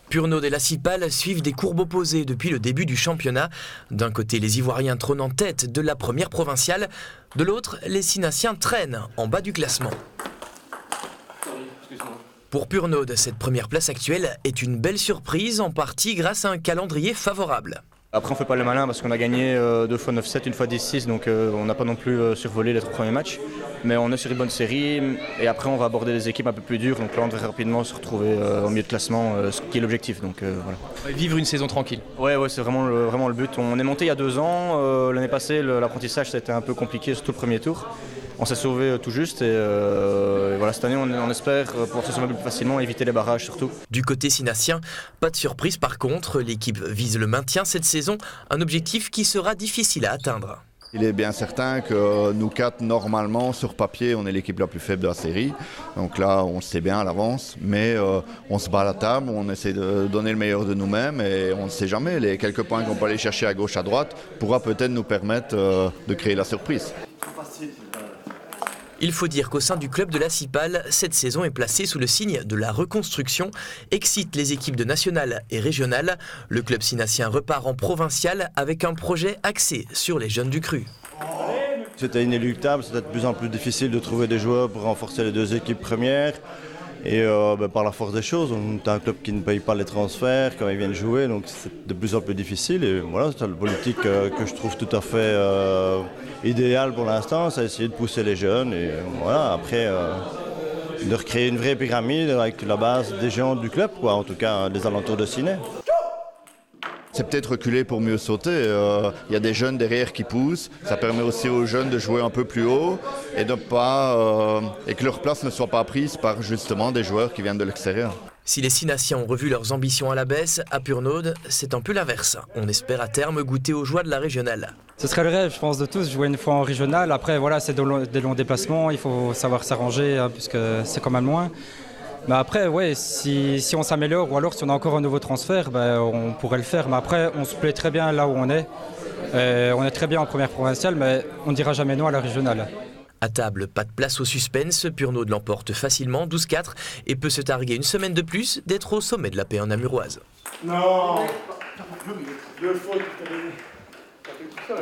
Purnod et la Cipal suivent des courbes opposées depuis le début du championnat. D'un côté, les Ivoiriens trônent en tête de la première provinciale. De l'autre, les Sinassiens traînent en bas du classement. Pour Purnod, cette première place actuelle est une belle surprise, en partie grâce à un calendrier favorable. Après, on ne fait pas le malin parce qu'on a gagné 2 fois 9-7, une fois 10-6, donc on n'a pas non plus survolé les 3 premiers matchs. Mais on est sur une bonne série et après, on va aborder des équipes un peu plus dures. Donc là, on devrait rapidement se retrouver au milieu de classement, ce qui est l'objectif. Donc voilà. Vivre une saison tranquille. Ouais, c'est vraiment le but. On est monté il y a 2 ans. L'année passée, l'apprentissage, ça a été un peu compliqué, surtout le premier tour. On s'est sauvé tout juste et voilà, cette année on espère pouvoir se sauver plus facilement et éviter les barrages surtout. Du côté sinassien, pas de surprise par contre, l'équipe vise le maintien cette saison, un objectif qui sera difficile à atteindre. Il est bien certain que nous 4, normalement, sur papier, on est l'équipe la plus faible de la série. Donc là, on le sait bien à l'avance, mais on se bat à la table, on essaie de donner le meilleur de nous-mêmes et on ne sait jamais. Les quelques points qu'on peut aller chercher à gauche, à droite, pourra peut-être nous permettre de créer la surprise. Il faut dire qu'au sein du club de la Cipal, cette saison est placée sous le signe de la reconstruction, excite les équipes de nationale et régionale. Le club sinassien repart en provincial avec un projet axé sur les jeunes du cru. C'était inéluctable, c'était de plus en plus difficile de trouver des joueurs pour renforcer les 2 équipes premières. Et par la force des choses, on est un club qui ne paye pas les transferts quand ils viennent jouer, donc c'est de plus en plus difficile. Et voilà, c'est une politique que je trouve tout à fait idéale pour l'instant, c'est essayer de pousser les jeunes. Et voilà, après, de recréer une vraie pyramide avec la base des gens du club, quoi, en tout cas des alentours de Ciné. C'est peut-être reculer pour mieux sauter. Il y a des jeunes derrière qui poussent. Ça permet aussi aux jeunes de jouer un peu plus haut et et que leur place ne soit pas prise par justement des joueurs qui viennent de l'extérieur. Si les Sinassiens ont revu leurs ambitions à la baisse, à Purnod, c'est un peu l'inverse. On espère à terme goûter aux joies de la régionale. Ce serait le rêve, je pense, de tous, jouer une fois en régionale. Après, voilà, c'est des longs déplacements, il faut savoir s'arranger, hein, puisque c'est quand même loin. Mais après, ouais, si on s'améliore ou alors si on a encore un nouveau transfert, on pourrait le faire. Mais après, on se plaît très bien là où on est. On est très bien en première provinciale, mais on ne dira jamais non à la régionale. À table, pas de place au suspense. Purnod l'emporte facilement, 12-4, et peut se targuer une semaine de plus d'être au sommet de la P1 namuroise. Non, 2 fautes, t'as fait tout ça.